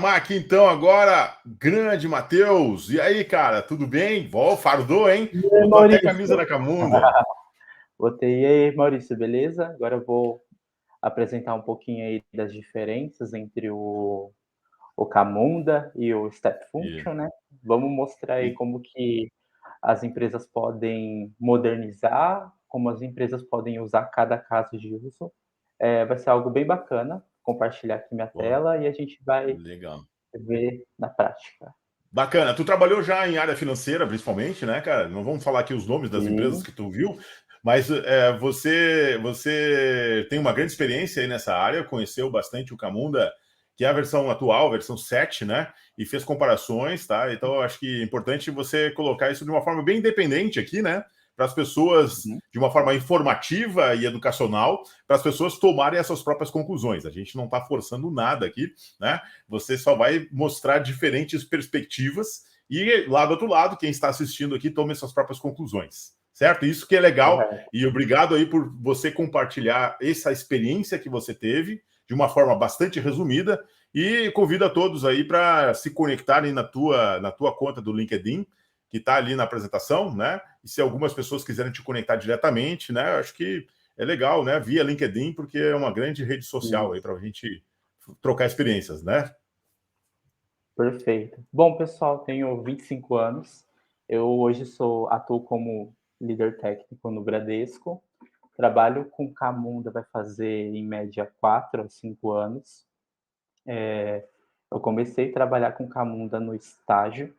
Aqui então agora, grande Matheus. E aí, cara, tudo bem? Fardou, hein? E aí, Botou até a camisa Maurício? da Camunda. Botei. E aí, Maurício, beleza? Agora eu vou apresentar um pouquinho aí das diferenças entre o Camunda e o Step E, Function, né? Vamos mostrar aí e, como que as empresas podem modernizar, como as empresas podem usar cada caso de uso. Vai ser algo bem bacana compartilhar aqui minha Porra, tela e a gente vai legal. ver na prática. Bacana. Tu trabalhou já em área financeira, principalmente, né, cara? Não vamos falar aqui os nomes das empresas Sim. que tu viu, mas você tem uma grande experiência aí nessa área, conheceu bastante o Camunda, que é a versão atual, a versão 7, né? E fez comparações, tá? Então, eu acho que é importante você colocar isso de uma forma bem independente aqui, né? Para as pessoas, Uhum. de uma forma informativa e educacional, para as pessoas tomarem as suas próprias conclusões. A gente não está forçando nada aqui, né? Você só vai mostrar diferentes perspectivas e lá do outro lado, quem está assistindo aqui tome suas próprias conclusões, certo? Isso que é legal Correto. e obrigado aí por você compartilhar essa experiência que você teve de uma forma bastante resumida e convido a todos aí para se conectarem na tua conta do LinkedIn, que está ali na apresentação, né? E se algumas pessoas quiserem te conectar diretamente, né? Eu acho que é legal, né? Via LinkedIn, porque é uma grande rede social aí Isso. para a gente trocar experiências, né? Perfeito. Bom, pessoal, tenho 25 anos. Eu hoje atuo como líder técnico no Bradesco. Trabalho com Camunda, vai fazer em média 4 a 5 anos. Eu comecei a trabalhar com Camunda no estágio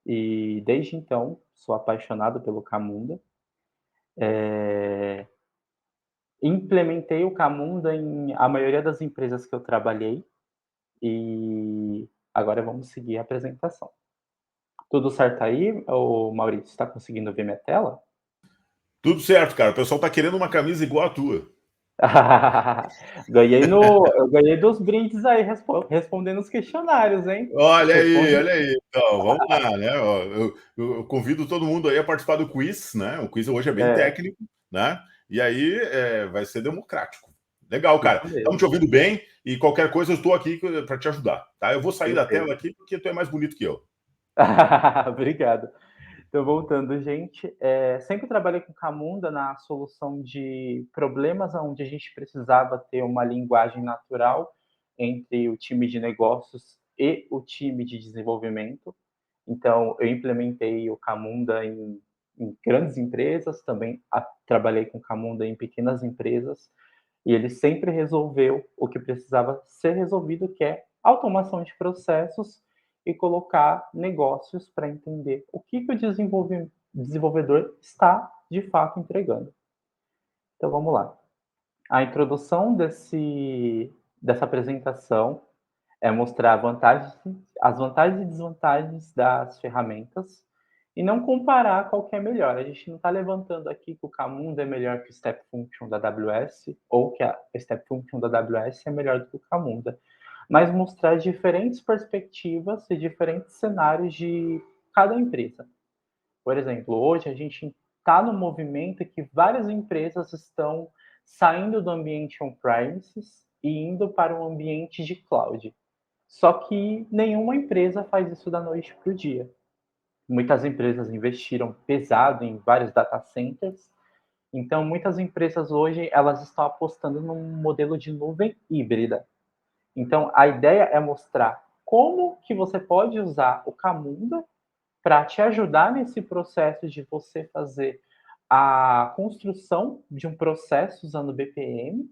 e desde então sou apaixonado pelo Camunda. Implementei o Camunda em a maioria das empresas que eu trabalhei e agora vamos seguir a apresentação. Tudo certo aí, ô Maurício? Está conseguindo ver minha tela? Tudo certo, cara. O pessoal tá querendo uma camisa igual a tua. Ganhei no, eu ganhei dos brindes aí respondendo os questionários, hein? Olha aí, Responde. olha aí. Então, vamos lá, né? Ó, eu convido todo mundo aí a participar do quiz, né? O quiz hoje é bem É, técnico, né? E aí vai ser democrático. Legal, cara. isso Estamos mesmo. te ouvindo bem e qualquer coisa eu estou aqui para te ajudar, tá? Eu vou sair da tela Perfeito. aqui porque tu é mais bonito que eu. Obrigado. Então, voltando, gente, sempre trabalhei com Camunda na solução de problemas onde a gente precisava ter uma linguagem natural entre o time de negócios e o time de desenvolvimento. Então, eu implementei o Camunda em grandes empresas, também trabalhei com Camunda em pequenas empresas, e ele sempre resolveu o que precisava ser resolvido, que é automação de processos e colocar negócios para entender o que, que o desenvolvedor está de fato entregando. Então vamos lá. A introdução dessa apresentação é mostrar as vantagens e desvantagens das ferramentas e não comparar qual que é melhor. A gente não está levantando aqui que o Camunda é melhor que o Step Function da AWS ou que a Step Function da AWS é melhor do que o Camunda, mas mostrar diferentes perspectivas e diferentes cenários de cada empresa. Por exemplo, hoje a gente está no movimento que várias empresas estão saindo do ambiente on-premises e indo para um ambiente de cloud. Só que nenhuma empresa faz isso da noite para o dia. Muitas empresas investiram pesado em vários data centers, então muitas empresas hoje elas estão apostando num modelo de nuvem híbrida. Então a ideia é mostrar como que você pode usar o Camunda para te ajudar nesse processo de você fazer a construção de um processo usando BPM,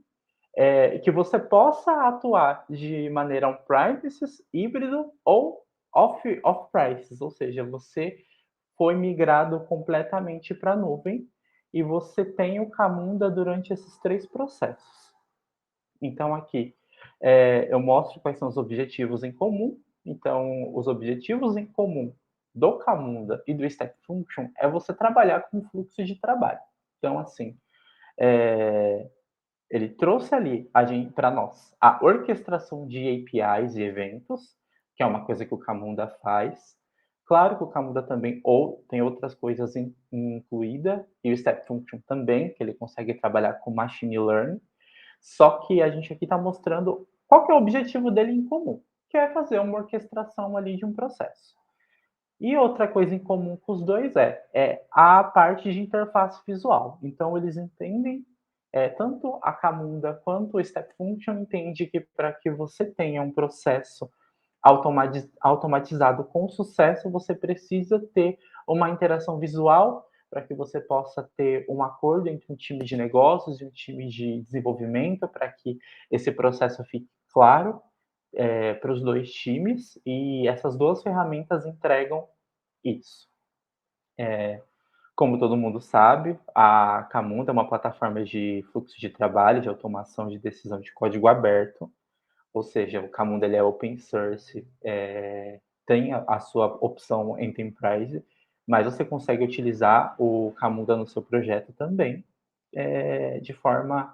que você possa atuar de maneira on-premises, híbrido ou off-premises, ou seja, você foi migrado completamente para a nuvem e você tem o Camunda durante esses três processos. Então, aqui eu mostro quais são os objetivos em comum. Então, os objetivos em comum do Camunda e do Step Function é você trabalhar com fluxo de trabalho. Então, assim, é, ele trouxe ali para nós a orquestração de APIs e eventos, que é uma coisa que o Camunda faz. Claro que o Camunda também tem outras coisas incluída, e o Step Function também, que ele consegue trabalhar com Machine Learning. Só que a gente aqui está mostrando qual que é o objetivo dele em comum. que é fazer uma orquestração ali de um processo. E outra coisa em comum com os dois é a parte de interface visual. Então eles entendem, tanto a Camunda quanto o Step Function entende que para que você tenha um processo automatizado com sucesso, você precisa ter uma interação visual para que você possa ter um acordo entre um time de negócios e um time de desenvolvimento, para que esse processo fique claro para os dois times, e essas duas ferramentas entregam isso. Como todo mundo sabe, a Camunda é uma plataforma de fluxo de trabalho, de automação de decisão de código aberto, ou seja, o Camunda ele é open source, tem a sua opção Enterprise, mas você consegue utilizar o Camunda no seu projeto também, de forma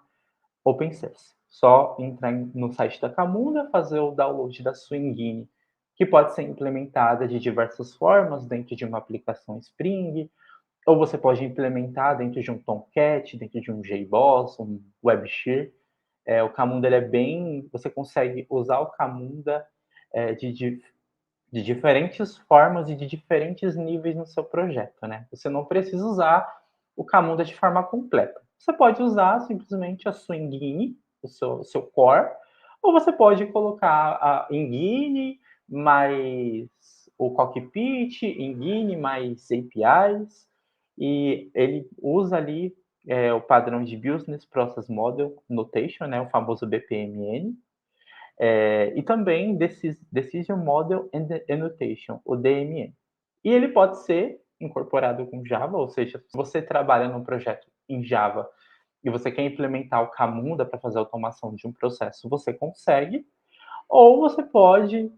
open source. Só entrar no site da Camunda, fazer o download da sua engine, que pode ser implementada de diversas formas dentro de uma aplicação Spring, ou você pode implementar dentro de um Tomcat, dentro de um JBoss, um WebShear. O Camunda ele é bem, você consegue usar o Camunda de diferentes formas e de diferentes níveis no seu projeto, né? Você não precisa usar o Camunda de forma completa. Você pode usar simplesmente a sua engine, o seu core, ou você pode colocar a engine mais o cockpit, engine mais APIs, e ele usa ali o padrão de Business Process Model Notation, né, o famoso BPMN, e também Decision Model Annotation, o DMN. E ele pode ser incorporado com Java, ou seja, se você trabalha num projeto em Java e você quer implementar o Camunda para fazer a automação de um processo, você consegue, ou você pode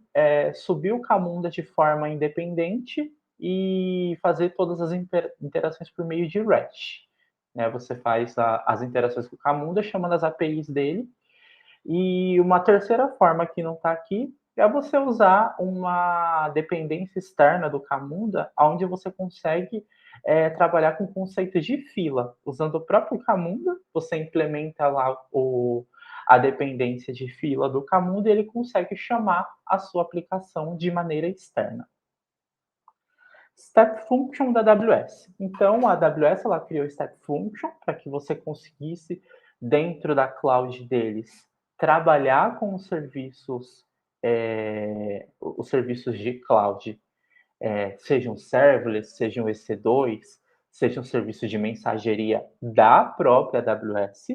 subir o Camunda de forma independente e fazer todas as interações por meio de REST. Né? Você faz as interações com o Camunda chamando as APIs dele. E uma terceira forma que não está aqui é você usar uma dependência externa do Camunda, onde você consegue trabalhar com o conceito de fila. Usando o próprio Camunda, você implementa lá a dependência de fila do Camunda e ele consegue chamar a sua aplicação de maneira externa. Step Function da AWS. Então, a AWS ela criou o Step Function para que você conseguisse, dentro da cloud deles, trabalhar com os serviços de cloud, sejam serverless, sejam EC2, sejam serviços de mensageria da própria AWS.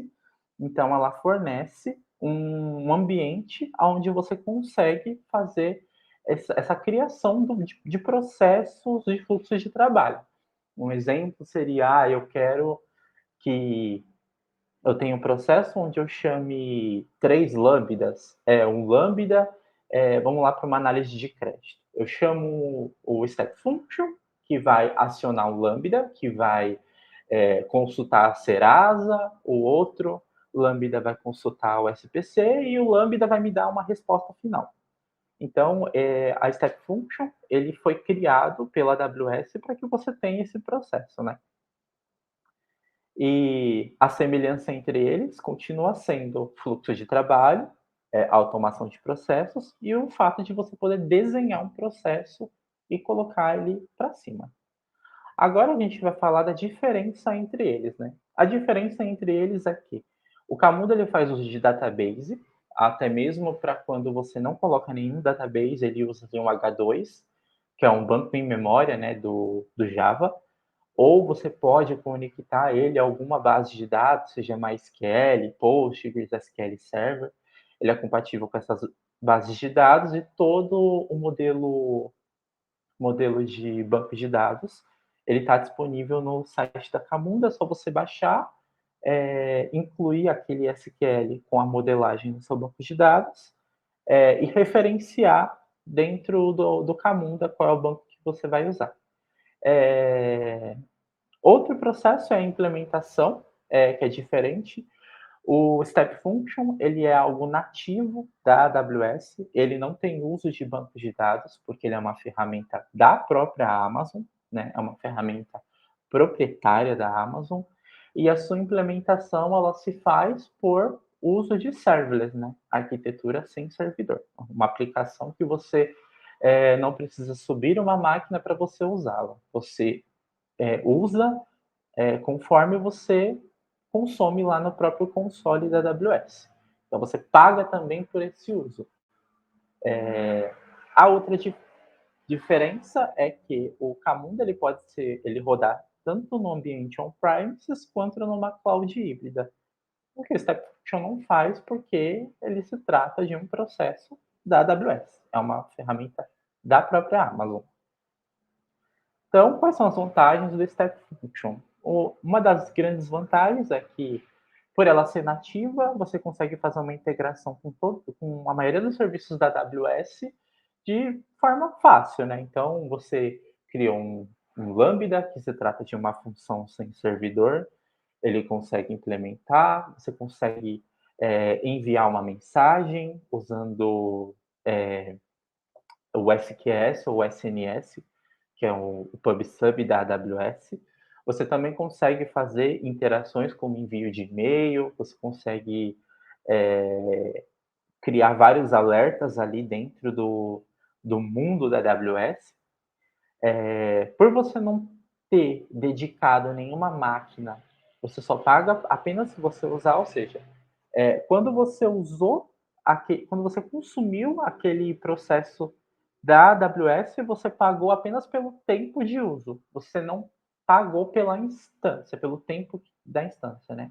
Então, ela fornece um ambiente onde você consegue fazer essa criação de processos de fluxos de trabalho. Um exemplo seria, eu quero que eu tenha um processo onde eu chame 3 lambdas. Um lambda, vamos lá para uma análise de crédito. Eu chamo o Step Function, que vai acionar um lambda, que vai consultar a Serasa, o outro lambda vai consultar o SPC e o lambda vai me dar uma resposta final. Então, a Step Function ele foi criado pela AWS para que você tenha esse processo, né? E a semelhança entre eles continua sendo fluxo de trabalho, automação de processos e o fato de você poder desenhar um processo e colocar ele para cima. Agora a gente vai falar da diferença entre eles, né? A diferença entre eles é que o Camunda ele faz uso de database, até mesmo para quando você não coloca nenhum database, ele usa um H2, que é um banco em memória, né, do Java, ou você pode conectar ele a alguma base de dados, seja MySQL, Postgres, SQL Server. Ele é compatível com essas bases de dados e todo o modelo de banco de dados ele está disponível no site da Camunda, é só você baixar, incluir aquele SQL com a modelagem no seu banco de dados e referenciar dentro do Camunda qual é o banco que você vai usar. Outro processo é a implementação, que é diferente. O Step Function ele é algo nativo da AWS, ele não tem uso de bancos de dados, porque ele é uma ferramenta da própria Amazon, né? É uma ferramenta proprietária da Amazon, e a sua implementação ela se faz por o uso de serverless, né? Arquitetura sem servidor. Uma aplicação que você não precisa subir uma máquina para você usá-la. Você usa conforme você consome lá no próprio console da AWS. Então você paga também por esse uso. A outra diferença é que o Camunda ele rodar tanto no ambiente on-premises quanto numa cloud híbrida. O que o Step Function não faz, porque ele se trata de um processo da AWS. É uma ferramenta da própria Amazon. Então, quais são as vantagens do Step Function? Uma das grandes vantagens é que, por ela ser nativa, você consegue fazer uma integração com a maioria dos serviços da AWS de forma fácil, né? Então, você cria um Lambda, que se trata de uma função sem servidor, ele consegue implementar, você consegue enviar uma mensagem usando o SQS ou o SNS, que é o PubSub da AWS. Você também consegue fazer interações como envio de e-mail, você consegue criar vários alertas ali dentro do mundo da AWS. Por você não ter dedicado nenhuma máquina, você só paga apenas se você usar, ou seja, quando você usou, quando você consumiu aquele processo da AWS, você pagou apenas pelo tempo de uso. Você não pagou pela instância, pelo tempo da instância, né?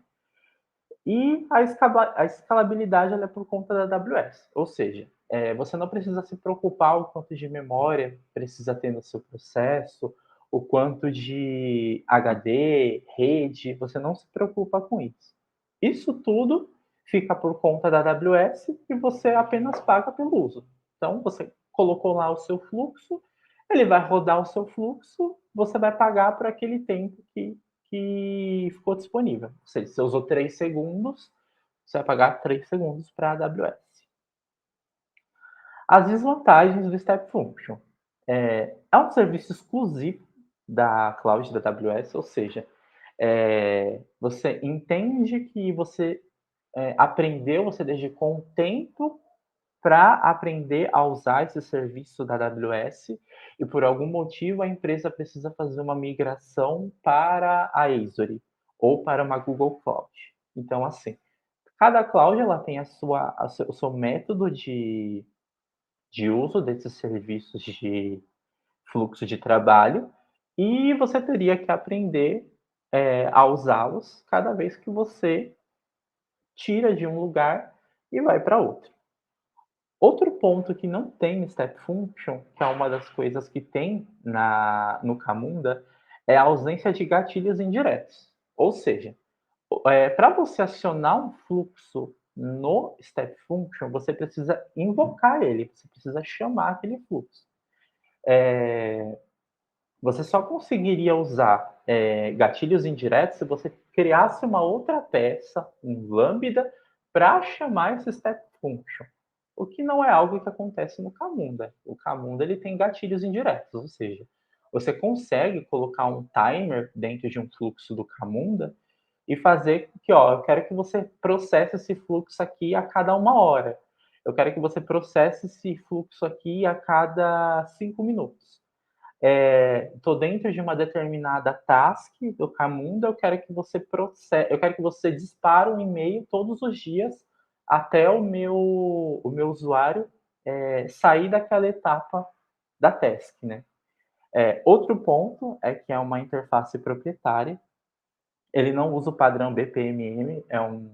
E a escalabilidade ela é por conta da AWS, ou seja, você não precisa se preocupar o quanto de memória precisa ter no seu processo, o quanto de HD, rede, você não se preocupa com isso. Isso tudo fica por conta da AWS e você apenas paga pelo uso. Então, você colocou lá o seu fluxo, ele vai rodar o seu fluxo, você vai pagar por aquele tempo que ficou disponível. Ou seja, se você usou 3 segundos, você vai pagar 3 segundos para a AWS. As desvantagens do Step Function. É um serviço exclusivo da cloud da AWS, ou seja, você entende que você aprendeu, você dedicou um tempo para aprender a usar esse serviço da AWS e por algum motivo a empresa precisa fazer uma migração para a Azure ou para uma Google Cloud. Então, assim, cada cloud ela tem o seu método de uso desses serviços de fluxo de trabalho e você teria que aprender a usá-los cada vez que você tira de um lugar e vai para outro. Outro ponto que não tem no Step Function, que é uma das coisas que tem no Camunda, é a ausência de gatilhos indiretos. Ou seja, para você acionar um fluxo no Step Function, você precisa invocar ele, você precisa chamar aquele fluxo. Você só conseguiria usar gatilhos indiretos se você criasse uma outra peça, um Lambda, para chamar esse Step Function. O que não é algo que acontece no Camunda. O Camunda ele tem gatilhos indiretos, ou seja, você consegue colocar um timer dentro de um fluxo do Camunda e fazer que, eu quero que você processe esse fluxo aqui a cada 1 hora. Eu quero que você processe esse fluxo aqui a cada 5 minutos. Estou dentro de uma determinada task do Camunda, eu quero que você dispare um e-mail todos os dias até o meu usuário sair daquela etapa da task, né? Outro ponto é que é uma interface proprietária. Ele não usa o padrão BPMN, é um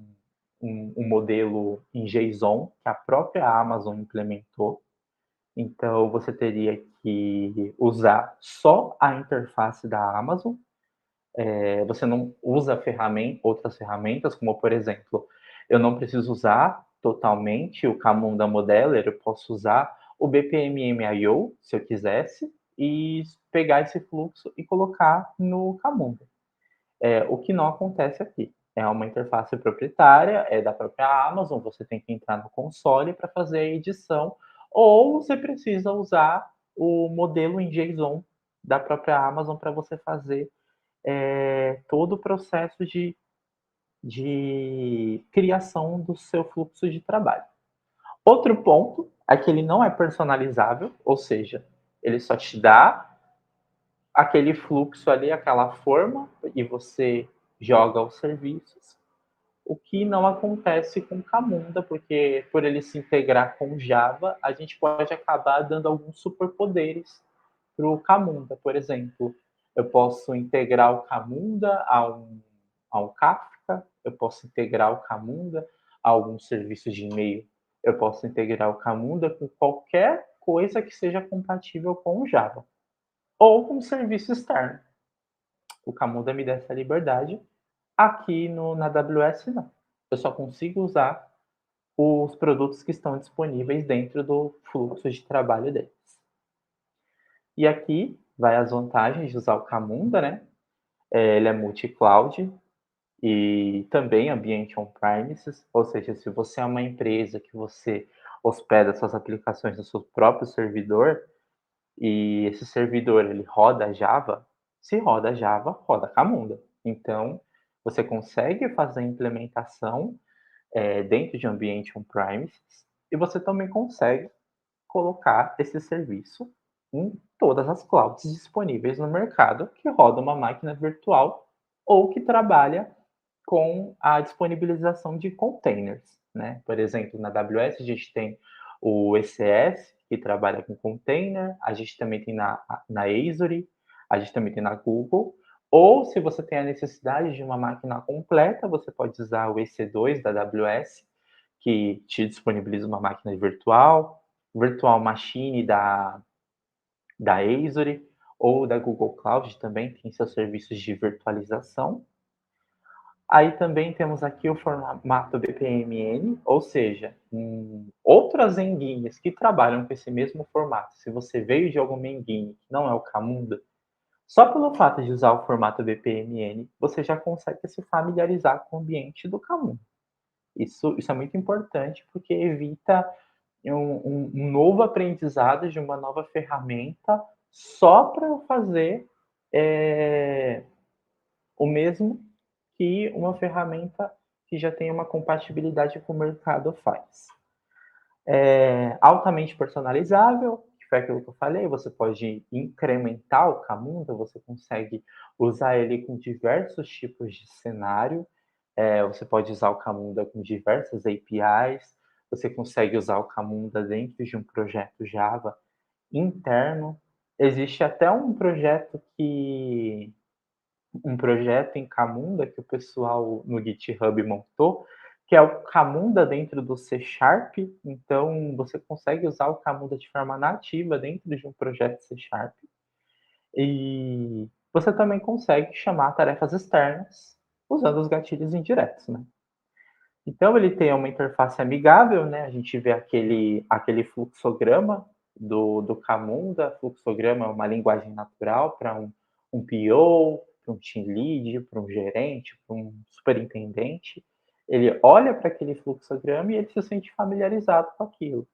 modelo em JSON que a própria Amazon implementou. Então, você teria que usar só a interface da Amazon. Você não usa outras ferramentas, como, por exemplo, eu não preciso usar totalmente o Camunda Modeler, eu posso usar o BPMN.io, se eu quisesse, e pegar esse fluxo e colocar no Camunda. O que não acontece aqui. É uma interface proprietária, é da própria Amazon, você tem que entrar no console para fazer a edição, ou você precisa usar o modelo em JSON da própria Amazon para você fazer todo o processo de de criação do seu fluxo de trabalho. Outro ponto é que ele não é personalizável, ou seja, ele só te dá aquele fluxo ali, aquela forma, e você joga os serviços. O que não acontece com Camunda, porque por ele se integrar com Java, a gente pode acabar dando alguns superpoderes para o Camunda. Por exemplo, eu posso integrar o Camunda a um Kafka, eu posso integrar o Camunda a alguns serviços de e-mail, eu posso integrar o Camunda com qualquer coisa que seja compatível com o Java, ou com um serviço externo. O Camunda me dá essa liberdade. Aqui na AWS, não. Eu só consigo usar os produtos que estão disponíveis dentro do fluxo de trabalho deles. E aqui vai as vantagens de usar o Camunda, né? Ele é multi-cloud e também ambiente on-premises, ou seja, se você é uma empresa que você hospeda suas aplicações no seu próprio servidor e esse servidor ele roda Java, se roda Java, roda Camunda. Então, você consegue fazer a implementação dentro de um ambiente on-premises e você também consegue colocar esse serviço em todas as clouds disponíveis no mercado que roda uma máquina virtual ou que trabalha com a disponibilização de containers, né? Por exemplo, na AWS a gente tem o ECS, que trabalha com container, a gente também tem na Azure, a gente também tem na Google, ou se você tem a necessidade de uma máquina completa, você pode usar o EC2 da AWS, que te disponibiliza uma máquina virtual, virtual machine da Azure ou da Google Cloud também tem seus serviços de virtualização. Aí também temos aqui o formato BPMN, ou seja, outras enguines que trabalham com esse mesmo formato. Se você veio de alguma enguine que não é o Camunda, só pelo fato de usar o formato BPMN, você já consegue se familiarizar com o ambiente do Camunda. Isso é muito importante porque evita um novo aprendizado de uma nova ferramenta só para fazer o mesmo que uma ferramenta que já tem uma compatibilidade com o mercado faz. Altamente personalizável, que foi aquilo que eu falei, você pode incrementar o Camunda, você consegue usar ele com diversos tipos de cenário, você pode usar o Camunda com diversas APIs, você consegue usar o Camunda dentro de um projeto Java interno. Existe até um projeto em Camunda que o pessoal no GitHub montou, que é o Camunda dentro do C Sharp. Então, você consegue usar o Camunda de forma nativa dentro de um projeto C Sharp. E você também consegue chamar tarefas externas usando os gatilhos indiretos, né? Então, ele tem uma interface amigável, né? A gente vê aquele fluxograma do Camunda. Fluxograma é uma linguagem natural para um PO, para um team lead, para um gerente, para um superintendente. Ele olha para aquele fluxograma e ele se sente familiarizado com aquilo.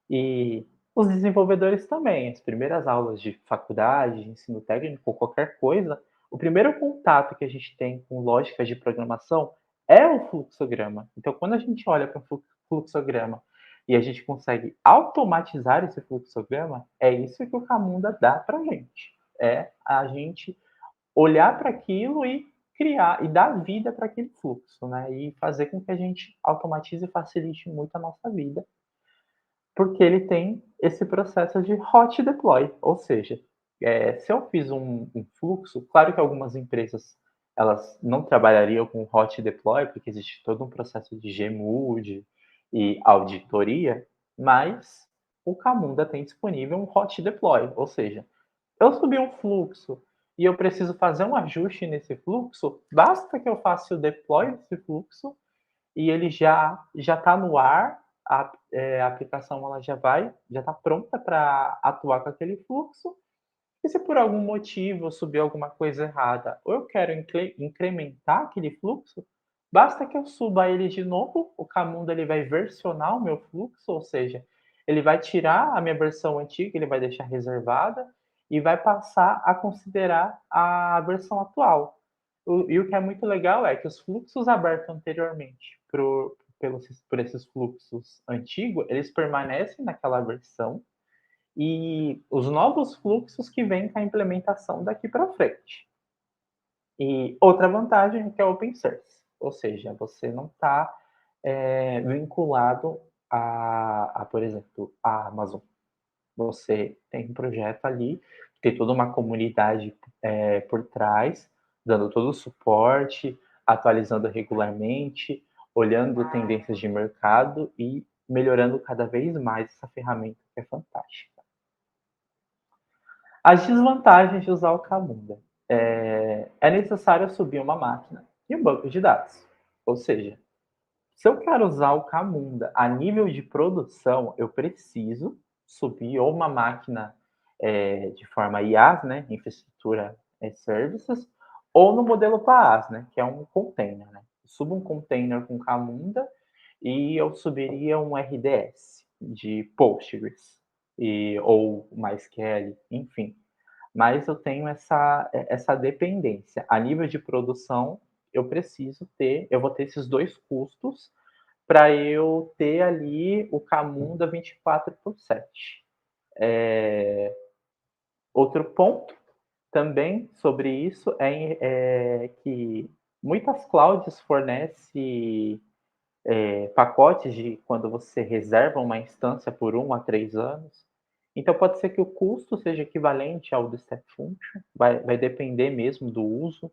E os desenvolvedores também, as primeiras aulas de faculdade, de ensino técnico, ou qualquer coisa, o primeiro contato que a gente tem com lógica de programação é o fluxograma. Então, quando a gente olha para o fluxograma e a gente consegue automatizar esse fluxograma, é isso que o Camunda dá para a gente. É a gente olhar para aquilo e criar e dar vida para aquele fluxo, né? E fazer com que a gente automatize e facilite muito a nossa vida, porque ele tem esse processo de hot deploy, ou seja, se eu fiz um fluxo, claro que algumas empresas elas não trabalhariam com hot deploy, porque existe todo um processo de GMUD e auditoria, mas o Camunda tem disponível um hot deploy, ou seja, eu subi um fluxo e eu preciso fazer um ajuste nesse fluxo, basta que eu faça o deploy desse fluxo e ele já está no ar, a aplicação ela já está pronta para atuar com aquele fluxo. E se por algum motivo subir alguma coisa errada, ou eu quero incrementar aquele fluxo, basta que eu suba ele de novo, o Camunda ele vai versionar o meu fluxo, ou seja, ele vai tirar a minha versão antiga, ele vai deixar reservada e vai passar a considerar a versão atual. E o que é muito legal é que os fluxos abertos anteriormente por esses fluxos antigos, eles permanecem naquela versão e os novos fluxos que vêm com a implementação daqui para frente. E outra vantagem é que é open source, ou seja, você não está vinculado por exemplo, a Amazon. Você tem um projeto ali, tem toda uma comunidade por trás, dando todo o suporte, atualizando regularmente, olhando tendências de mercado e melhorando cada vez mais essa ferramenta que é fantástica. As desvantagens de usar o Camunda. É necessário subir uma máquina e um banco de dados. Ou seja, se eu quero usar o Camunda a nível de produção, eu preciso subir ou uma máquina de forma IaaS, né, Infraestrutura as Services, ou no modelo PaaS, né, que é um container. Né? Eu subo um container com Camunda e eu subiria um RDS de Postgres ou MySQL, enfim. Mas eu tenho essa dependência. A nível de produção, eu vou ter esses dois custos para eu ter ali o Camunda 24/7. Outro ponto também sobre isso é que muitas clouds fornecem pacotes de quando você reserva uma instância por 1 a 3 anos. Então, pode ser que o custo seja equivalente ao do Step Function, vai depender mesmo do uso.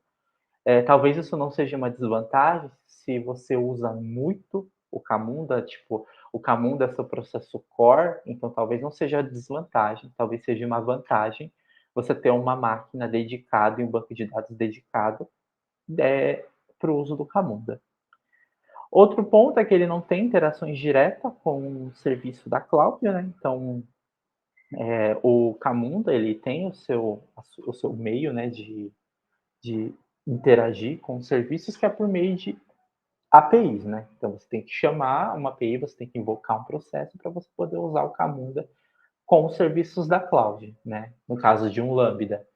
Talvez isso não seja uma desvantagem se você usa muito o Camunda, tipo, o Camunda é seu processo core, então talvez não seja desvantagem, talvez seja uma vantagem você ter uma máquina dedicada e um banco de dados dedicado para o uso do Camunda. Outro ponto é que ele não tem interações diretas com o serviço da cloud, né? Então, o Camunda ele tem o seu meio, né, de interagir com os serviços que é por meio de APIs, né? Então você tem que chamar uma API, você tem que invocar um processo para você poder usar o Camunda com os serviços da cloud, né? No caso de um Lambda,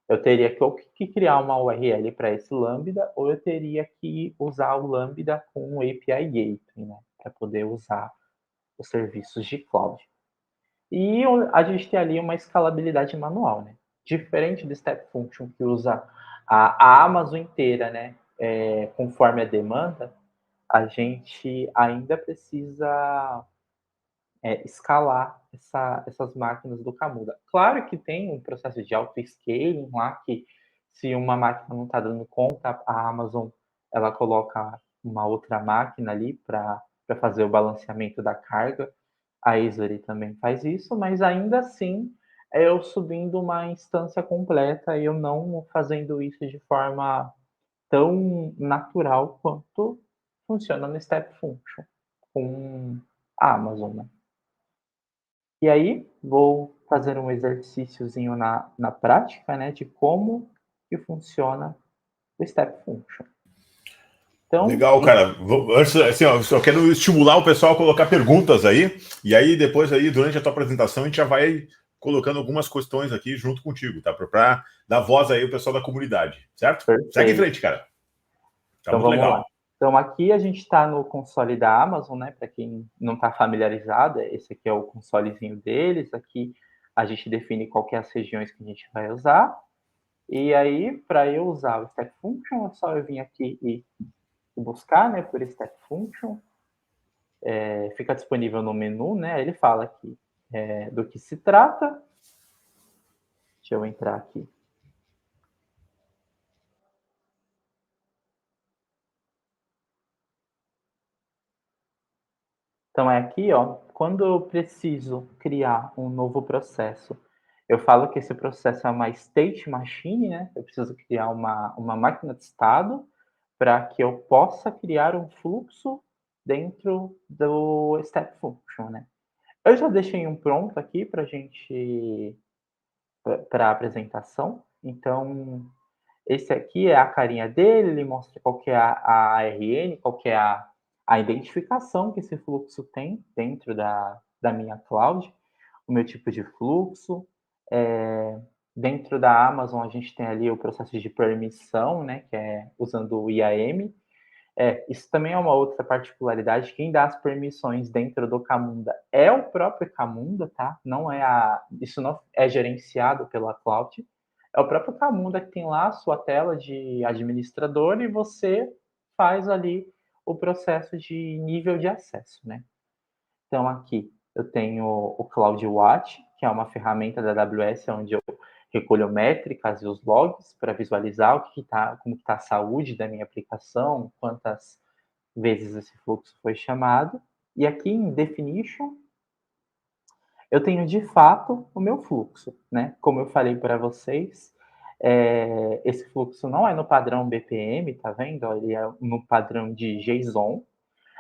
eu teria que criar uma URL para esse Lambda ou eu teria que usar o Lambda com o API Gateway, né? Para poder usar os serviços de cloud. E a gente tem ali uma escalabilidade manual, né? Diferente do Step Function, que usa a Amazon inteira, né? Conforme a demanda, a gente ainda precisa escalar essas máquinas do Camunda. Claro que tem um processo de auto-scaling lá, que se uma máquina não está dando conta, a Amazon ela coloca uma outra máquina ali para fazer o balanceamento da carga. A Easily também faz isso, mas ainda assim é eu subindo uma instância completa e eu não fazendo isso de forma tão natural quanto funciona no Step Function com a Amazon, né? E aí, vou fazer um exercíciozinho na prática, né, de como que funciona o Step Function. Então, Legal, cara. Antes, assim, ó, eu só quero estimular o pessoal a colocar perguntas aí, e aí depois aí, durante a tua apresentação, a gente já vai colocando algumas questões aqui junto contigo, tá? Para dar voz aí ao pessoal da comunidade, certo? Segue em perfeito. frente, cara. Tá Então muito vamos lá. legal. Então aqui a gente está no console da Amazon, né? Para quem não está familiarizado, esse aqui é o consolezinho deles. Aqui a gente define qual que é as regiões que a gente vai usar. E aí, para eu usar o Step Function, é só eu vir aqui e buscar, né, por Step Function. Fica disponível no menu, né? Ele fala aqui do que se trata. Deixa eu entrar aqui. Então é aqui, ó, quando eu preciso criar um novo processo, eu falo que esse processo é uma state machine, né? Eu preciso criar uma máquina de estado para que eu possa criar um fluxo dentro do Step Function, né? Eu já deixei um pronto aqui para gente para a apresentação. Então, esse aqui é a carinha dele, ele mostra qual que é a ARN, qual que é a identificação que esse fluxo tem dentro da minha cloud, o meu tipo de fluxo, Dentro da Amazon, a gente tem ali o processo de permissão, né, que é usando o IAM. Isso também é uma outra particularidade. Quem dá as permissões dentro do Camunda é o próprio Camunda, tá? Isso não é gerenciado pela Cloud. É o próprio Camunda que tem lá a sua tela de administrador e você faz ali o processo de nível de acesso, né? Então aqui eu tenho o CloudWatch, que é uma ferramenta da AWS onde eu recolho métricas e os logs para visualizar como está a saúde da minha aplicação, quantas vezes esse fluxo foi chamado. E aqui em Definition, eu tenho de fato o meu fluxo, né? Como eu falei para vocês, esse fluxo não é no padrão BPM, tá vendo? Ele é no padrão de JSON.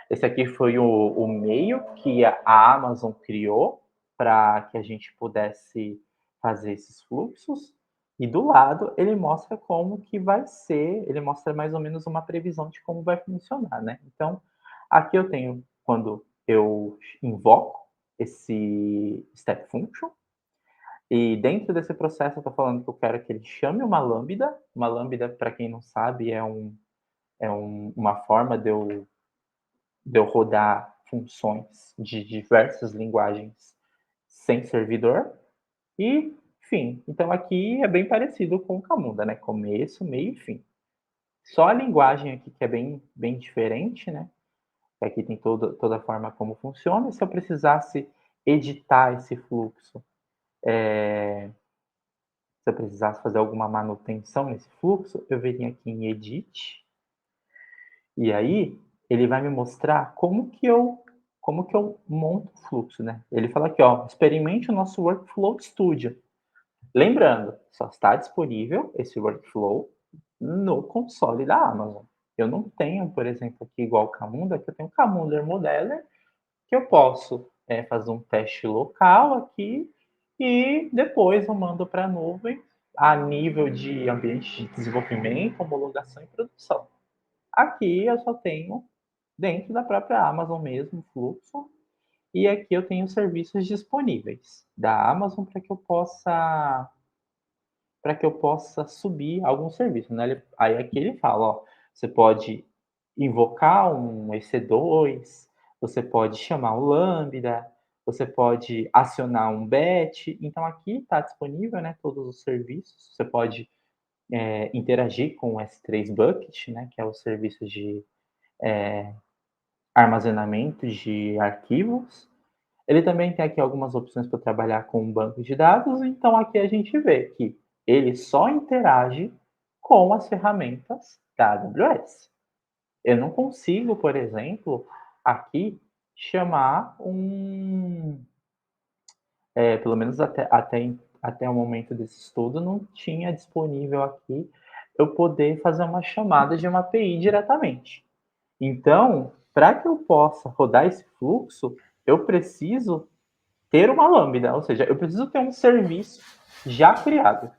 Esse aqui foi o meio que a Amazon criou para que a gente pudesse fazer esses fluxos. E do lado ele mostra como que vai ser, ele mostra mais ou menos uma previsão de como vai funcionar, né? Então, aqui eu tenho quando eu invoco esse step function, e dentro desse processo eu estou falando que eu quero que ele chame uma lambda. Uma lambda, para quem não sabe, uma forma de eu rodar funções de diversas linguagens sem servidor. E, enfim, então aqui é bem parecido com o Camunda, né? Começo, meio e fim. Só a linguagem aqui que é bem diferente, né? Aqui tem toda a forma como funciona. E se eu precisasse editar esse fluxo, se eu precisasse fazer alguma manutenção nesse fluxo, eu viria aqui em Edit, e aí ele vai me mostrar como que eu monto o fluxo, né? Ele fala aqui, ó, experimente o nosso Workflow Studio. Lembrando, só está disponível esse workflow no console da Amazon. Eu não tenho, por exemplo, aqui igual o Camunda, que eu tenho o Camunda Modeler, que eu posso fazer um teste local aqui e depois eu mando para a nuvem a nível de ambiente de desenvolvimento, homologação e produção. Aqui eu só tenho dentro da própria Amazon mesmo o fluxo, e aqui eu tenho serviços disponíveis da Amazon para que eu possa subir algum serviço, né? Aí aqui ele fala, ó, você pode invocar um EC2, você pode chamar um Lambda, você pode acionar um batch. Então aqui está disponível, né, todos os serviços. Você pode interagir com o S3 Bucket, né, que é o serviço de armazenamento de arquivos. Ele também tem aqui algumas opções para trabalhar com um banco de dados, então aqui a gente vê que ele só interage com as ferramentas da AWS. Eu não consigo, por exemplo, aqui chamar pelo menos até o momento desse estudo, não tinha disponível aqui eu poder fazer uma chamada de uma API diretamente. Então, para que eu possa rodar esse fluxo, eu preciso ter uma lambda, ou seja, eu preciso ter um serviço já criado.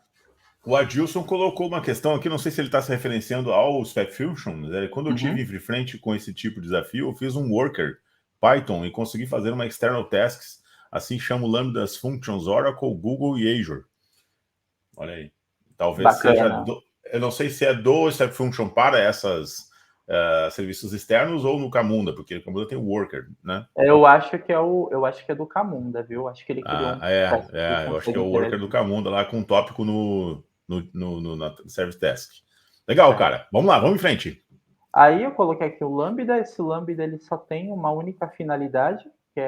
O Adilson colocou uma questão aqui, não sei se ele está se referenciando ao Step Function, né? Quando eu tive de frente com esse tipo de desafio, eu fiz um worker Python e consegui fazer uma external tasks, assim chamo lambdas functions Oracle, Google e Azure. Olha aí. Talvez Bacana. seja, eu não sei se é do Step Function para essas serviços externos ou no Camunda, porque o Camunda tem o worker, né? Eu acho que é do Camunda, viu? Acho que ele criou um processo que eu acho que consegue é o worker do interagir. Camunda lá com um tópico na Service Task. Legal, cara. Vamos lá, vamos em frente. Aí eu coloquei aqui o Lambda. Esse Lambda ele só tem uma única finalidade, que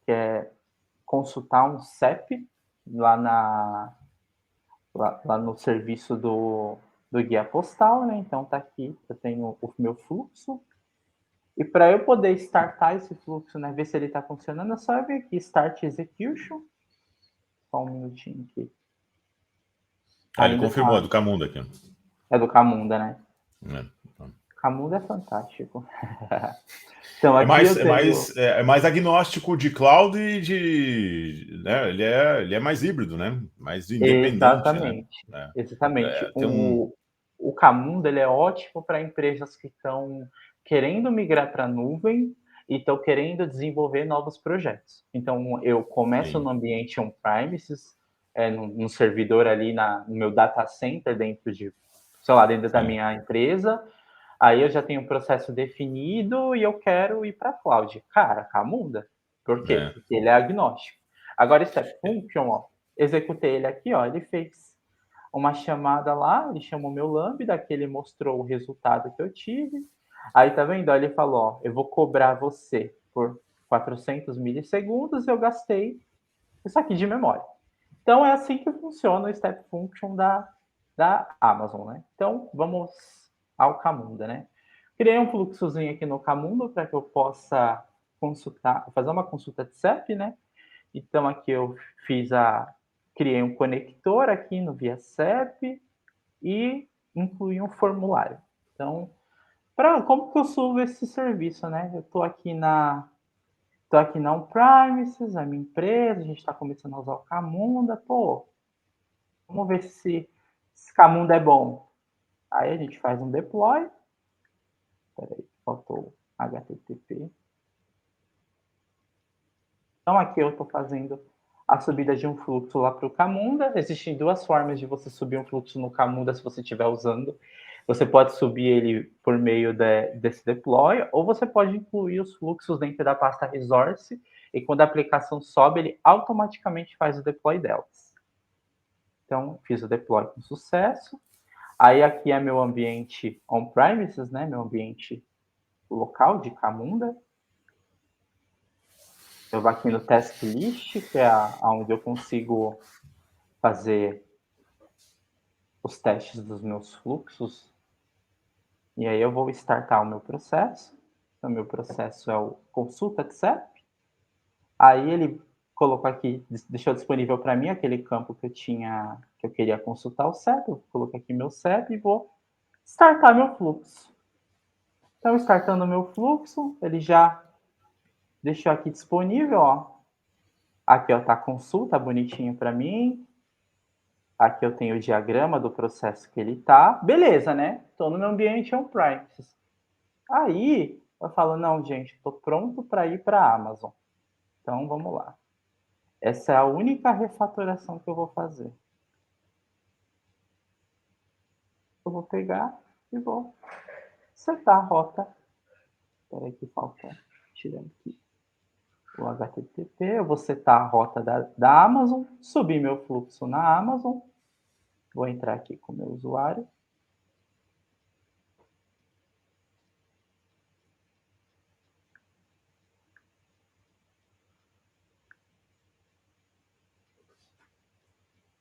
é consultar um CEP lá no serviço do guia postal, né? Então tá aqui, eu tenho o meu fluxo. E para eu poder startar esse fluxo, né, ver se ele está funcionando, é só eu vir aqui, Start Execution. Só um minutinho aqui. Ele Ainda confirmou, é tá. do Camunda aqui. É do Camunda, né? É. Camunda é fantástico. Então É aqui mais, eu é, tenho. mais, é, é mais agnóstico de cloud e de. Né, ele é mais híbrido, né? Mais independente, né? Exatamente. Exatamente. Tem um. O Camunda ele é ótimo para empresas que estão querendo migrar para a nuvem e estão querendo desenvolver novos projetos. Então, eu começo Sim. no ambiente on-premises, no servidor ali no meu data center dentro da minha empresa. Aí eu já tenho um processo definido e eu quero ir para a cloud. Cara, Camunda. Por quê? Porque ele é agnóstico. Agora, Step Function, ó, executei ele aqui, ó, ele fez uma chamada lá, ele chamou meu Lambda, que ele mostrou o resultado que eu tive. Aí, tá vendo? Aí ele falou, ó, eu vou cobrar você por 400 milissegundos, eu gastei isso aqui de memória. Então, é assim que funciona o Step Function da Amazon, né? Então, vamos ao Camunda, né? Criei um fluxozinho aqui no Camunda para que eu possa fazer uma consulta de CEP, né? Então, aqui eu criei um conector aqui no via CEP e incluí um formulário. Então, como que eu subo esse serviço, né? Eu estou aqui na on-premises, a minha empresa, a gente está começando a usar o Camunda, pô, vamos ver se esse Camunda é bom. Aí a gente faz um deploy. Peraí, faltou HTTP. Então aqui eu estou fazendo a subida de um fluxo lá para o Camunda. Existem duas formas de você subir um fluxo no Camunda se você estiver usando. Você pode subir ele por meio desse deploy, ou você pode incluir os fluxos dentro da pasta resource, e quando a aplicação sobe, ele automaticamente faz o deploy delas. Então, fiz o deploy com sucesso. Aí aqui é meu ambiente on-premises, né? Meu ambiente local de Camunda. Eu vou aqui no task list, que é onde eu consigo fazer os testes dos meus fluxos. E aí eu vou startar o meu processo. Então, meu processo é o consulta de CEP. Aí ele colocou aqui, deixou disponível para mim aquele campo que eu queria consultar o CEP. Eu coloquei aqui meu CEP e vou startar meu fluxo. Então, startando o meu fluxo, ele já deixou aqui disponível, ó. Aqui, ó, tá a consulta bonitinho para mim. Aqui eu tenho o diagrama do processo que ele tá. Beleza, né? Tô no meu ambiente on-premises. Aí, eu falo, não, gente, tô pronto para ir para a Amazon. Então, vamos lá. Essa é a única refatoração que eu vou fazer. Eu vou pegar e vou setar a rota. Espera aí que falta. Tirando aqui o HTTP. Eu vou setar a rota da Amazon. Subir meu fluxo na Amazon. Vou entrar aqui com o meu usuário.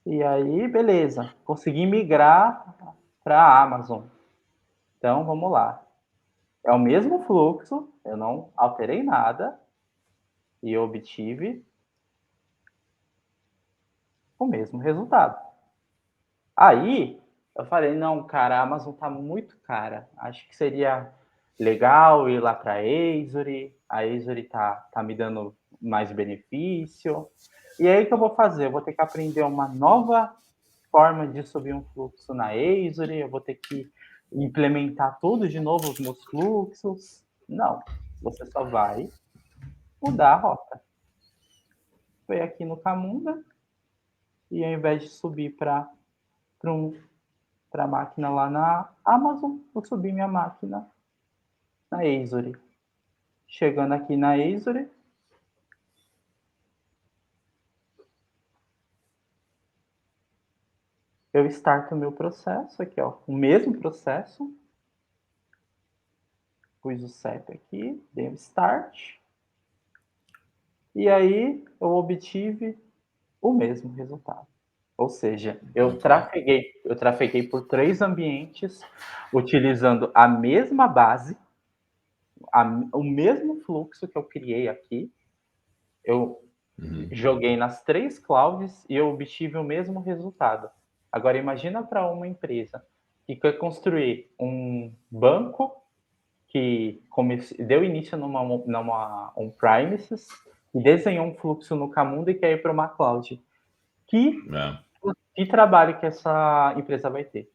E aí, beleza. Consegui migrar para a Amazon. Então, vamos lá. É o mesmo fluxo, eu não alterei nada e eu obtive o mesmo resultado. Aí, eu falei, não, cara, a Amazon tá muito cara. Acho que seria legal ir lá para a Azure. A Azure tá me dando mais benefício. E aí, o que eu vou fazer? Eu vou ter que aprender uma nova forma de subir um fluxo na Azure. Eu vou ter que implementar tudo de novo os meus fluxos. Não, você só vai mudar a rota. Foi aqui no Camunda e ao invés de subir para a máquina lá na Amazon, eu subi minha máquina na Azure. Chegando aqui na Azure, eu starto o meu processo aqui, ó, o mesmo processo. Pus o CEP aqui, dei um start. E aí eu obtive o mesmo resultado. Ou seja, eu trafeguei por 3 ambientes, utilizando a mesma base, o mesmo fluxo que eu criei aqui. Eu joguei nas 3 clouds e eu obtive o mesmo resultado. Agora, imagina para uma empresa que quer construir um banco que deu início numa on-premises e desenhou um fluxo no Camunda e quer ir para uma cloud. Que trabalho que essa empresa vai ter?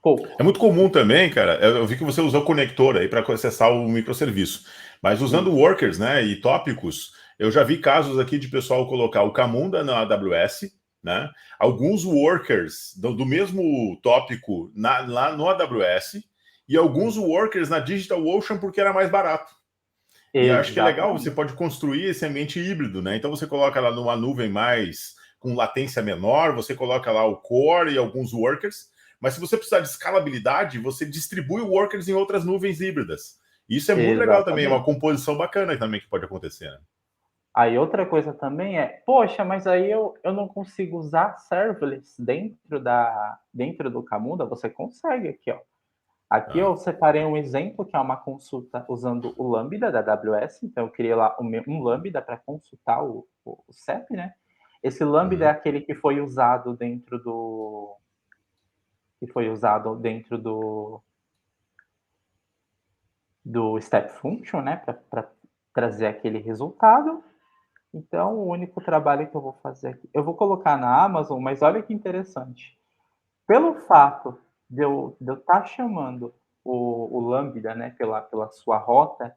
Pouco. É muito comum também, cara. Eu vi que você usou conector aí para acessar o microserviço. Mas usando workers, né, e tópicos, eu já vi casos aqui de pessoal colocar o Camunda na AWS, né? Alguns workers do mesmo tópico lá no AWS e alguns workers na DigitalOcean porque era mais barato. E acho que é legal, você pode construir esse ambiente híbrido, né? Então você coloca lá numa nuvem mais com latência menor, você coloca lá o core e alguns workers, mas se você precisar de escalabilidade, você distribui workers em outras nuvens híbridas. Isso é muito legal também, é uma composição bacana também que pode acontecer, né? Aí outra coisa também é, poxa, mas aí eu não consigo usar serverless dentro do Camunda? Você consegue aqui, ó. Aqui eu separei um exemplo que é uma consulta usando o Lambda da AWS, então eu criei lá um Lambda para consultar o CEP, né? Esse Lambda é aquele que foi usado dentro do Step Function, né? Para trazer aquele resultado. Então, o único trabalho que eu vou fazer aqui, eu vou colocar na Amazon, mas olha que interessante. Pelo fato de eu estar chamando o Lambda, né, pela sua rota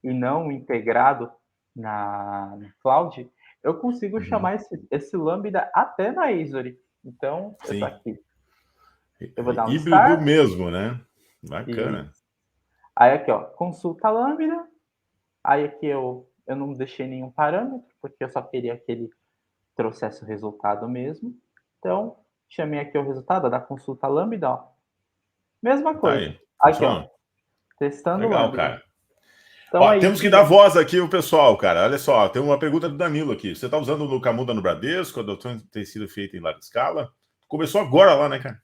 e não integrado na cloud, eu consigo chamar esse Lambda até na Azure. Então, eu estou aqui. Eu vou dar um híbrido start. mesmo, né? Bacana. Aí aqui, ó, consulta Lambda. Aí aqui eu não deixei nenhum parâmetro, porque eu só queria que ele trouxesse o resultado mesmo. Então, chamei aqui o resultado da consulta Lambda, ó. Mesma coisa. Tá Aqui, ó. Testando o legal, Lambda. cara. Então, Ó, aí, temos que dar voz aqui ao pessoal, cara. Olha só, tem uma pergunta do Danilo aqui. Você está usando o Camunda no Bradesco? A adoção tem sido feita em larga escala? Começou agora lá, né, cara?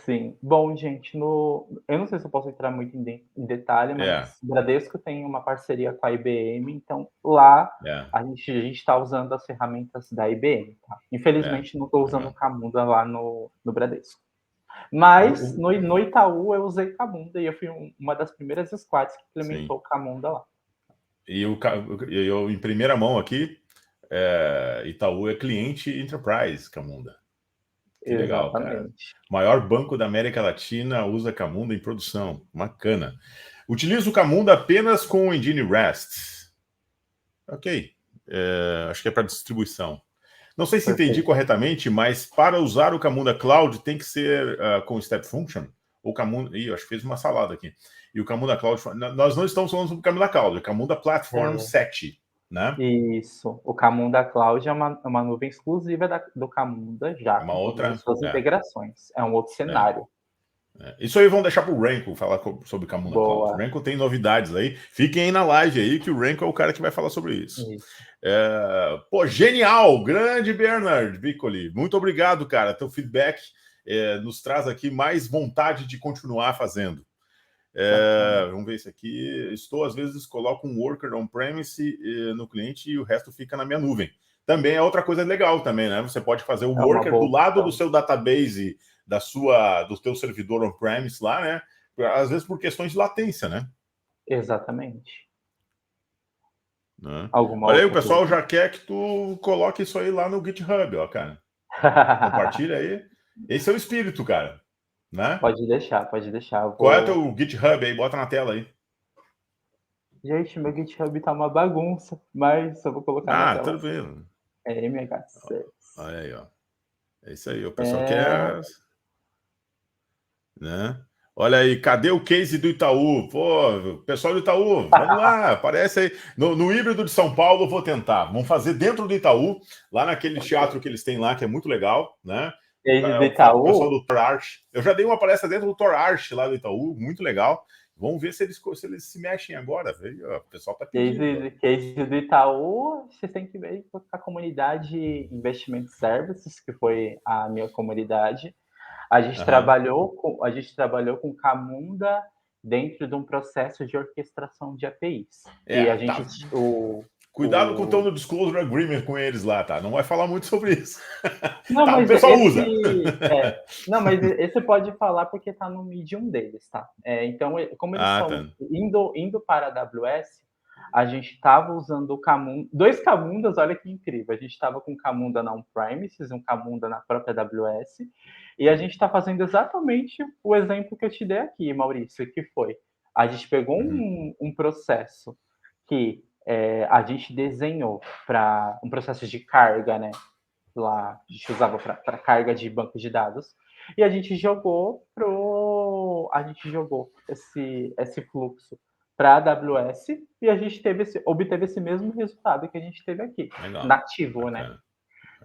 Sim. Bom, gente, eu não sei se eu posso entrar muito em detalhe, mas o Bradesco tem uma parceria com a IBM, então lá a gente está usando as ferramentas da IBM, tá? Infelizmente não estou usando o Camunda lá no Bradesco. Mas no Itaú eu usei Camunda e eu fui uma das primeiras squads que implementou o Camunda lá. E eu em primeira mão aqui, Itaú é cliente Enterprise Camunda. Que legal, cara. Maior banco da América Latina usa Camunda em produção. Bacana. Utiliza o Camunda apenas com o engine REST. Ok. Acho que é para distribuição. Não sei se entendi corretamente, mas para usar o Camunda Cloud tem que ser com Step Function? Ou Camunda... Ih, acho que fez uma salada aqui. E o Camunda Cloud... Nós não estamos falando sobre o Camunda Cloud, é Camunda Platform 7, né? Isso. O Camunda Cloud é uma nuvem exclusiva do Camunda já, uma com outra, todas as suas integrações. É um outro cenário. Isso aí vamos deixar para o Renko falar sobre Camunda Cloud. O Renko tem novidades aí. Fiquem aí na live aí, que o Renko é o cara que vai falar sobre isso. Pô, genial! Grande Bernard Piccoli. Muito obrigado, cara. Teu feedback nos traz aqui mais vontade de continuar fazendo. Vamos ver isso aqui. Às vezes, coloco um worker on-premise no cliente e o resto fica na minha nuvem. Também é outra coisa legal também, né? Você pode fazer o worker do lado do seu database, do teu servidor on-premise lá, né? Às vezes por questões de latência, né? Exatamente. Né? Olha aí, o pessoal já quer que tu coloque isso aí lá no GitHub, ó, cara. Compartilha aí. Esse é o espírito, cara. Né? Pode deixar, pode deixar. Qual é o teu GitHub aí? Bota na tela aí. Gente, meu GitHub tá uma bagunça, mas eu vou colocar na tela. Tudo bem. É MH6. Olha aí, ó. É isso aí, o pessoal quer... Né? Olha aí, cadê o case do Itaú? Pô, pessoal do Itaú, vamos lá, aparece aí. No híbrido de São Paulo, vou tentar. Vamos fazer dentro do Itaú, lá naquele teatro que eles têm lá, que é muito legal, né? Do Itaú? O pessoal do Torarch. Eu já dei uma palestra dentro do Torarch lá do Itaú, muito legal. Vamos ver se eles se mexem agora. O pessoal tá pedindo. Case do Itaú, vocês têm que ver com a comunidade Investment Services, que foi a minha comunidade. A gente trabalhou com Camunda dentro de um processo de orquestração de APIs. E a gente Cuidado com o tom do Disclosure Agreement com eles lá, tá? Não vai falar muito sobre isso. Não, mas o pessoal usa. Não, mas esse pode falar porque está no Medium deles, tá? Então, como eles estão indo para a AWS, a gente estava usando dois Camundas, olha que incrível. A gente estava com Camunda na on-premises, um Camunda na própria AWS, e a gente está fazendo exatamente o exemplo que eu te dei aqui, Maurício, que foi, a gente pegou um processo que a gente desenhou para um processo de carga, né? lá, a gente usava para carga de banco de dados, e a gente jogou esse fluxo para a AWS e a gente obteve esse mesmo resultado que a gente teve aqui, Legal, nativo, né. bacana, bacana.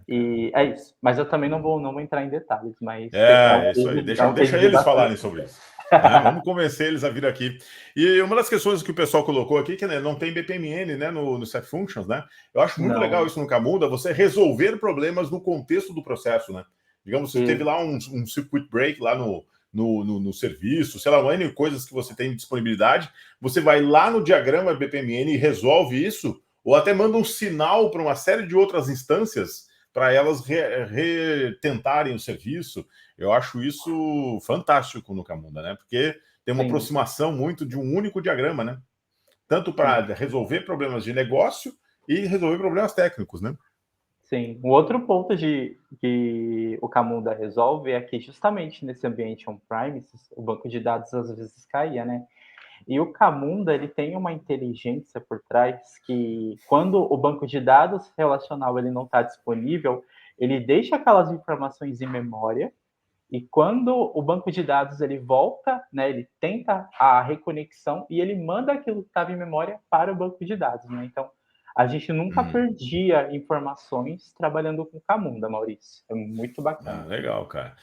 E é isso, mas eu também não vou entrar em detalhes, mas É isso aí. é Deixa, um deixa case de eles bastante. falarem sobre isso. Né? Vamos convencer eles a vir aqui. E uma das questões que o pessoal colocou aqui, que né, não tem BPMN né, no Set Functions, né? Eu acho muito legal Não, isso no Camunda, você resolver problemas no contexto do processo, né? Digamos, você teve lá um circuit break lá no serviço, sei lá, uma N coisas que você tem disponibilidade, você vai lá no diagrama BPMN e resolve isso, ou até manda um sinal para uma série de outras instâncias para elas retentarem o serviço. Eu acho isso fantástico no Camunda, né? Porque tem uma sim, aproximação muito de um único diagrama, né? Tanto para sim. resolver problemas de negócio e resolver problemas técnicos, né? Sim, um outro ponto que o Camunda resolve é que justamente nesse ambiente on-premises, o banco de dados às vezes caía, né. E o Camunda, ele tem uma inteligência por trás que quando o banco de dados relacional ele não está disponível, ele deixa aquelas informações em memória, e quando o banco de dados ele volta, né, ele tenta a reconexão e ele manda aquilo que estava em memória para o banco de dados, né. Então, a gente nunca Hum. perdia informações trabalhando com Camunda, Maurício. É muito Ah, bacana. legal, cara.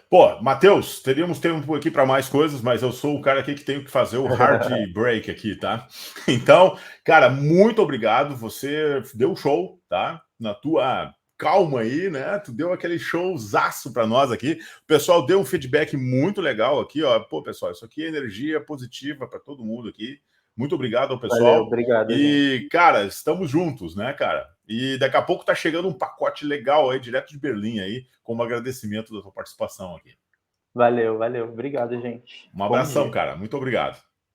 Pô, Matheus, teríamos tempo aqui para mais coisas, mas eu sou o cara aqui que tenho que fazer o hard break aqui, tá? Então, cara, muito obrigado. Você deu show, tá? Na tua calma aí, né? Tu deu aquele showzaço para nós aqui. O pessoal deu um feedback muito legal aqui, ó. Pô, pessoal, isso aqui é energia positiva para todo mundo aqui. Muito obrigado ao Valeu, pessoal. obrigado, gente. E, cara, estamos juntos, né, cara? E daqui a pouco tá chegando um pacote legal aí, direto de Berlim aí, como agradecimento da sua participação aqui. Valeu, valeu. Obrigado, gente. Um Bom abração, dia. cara. Muito obrigado.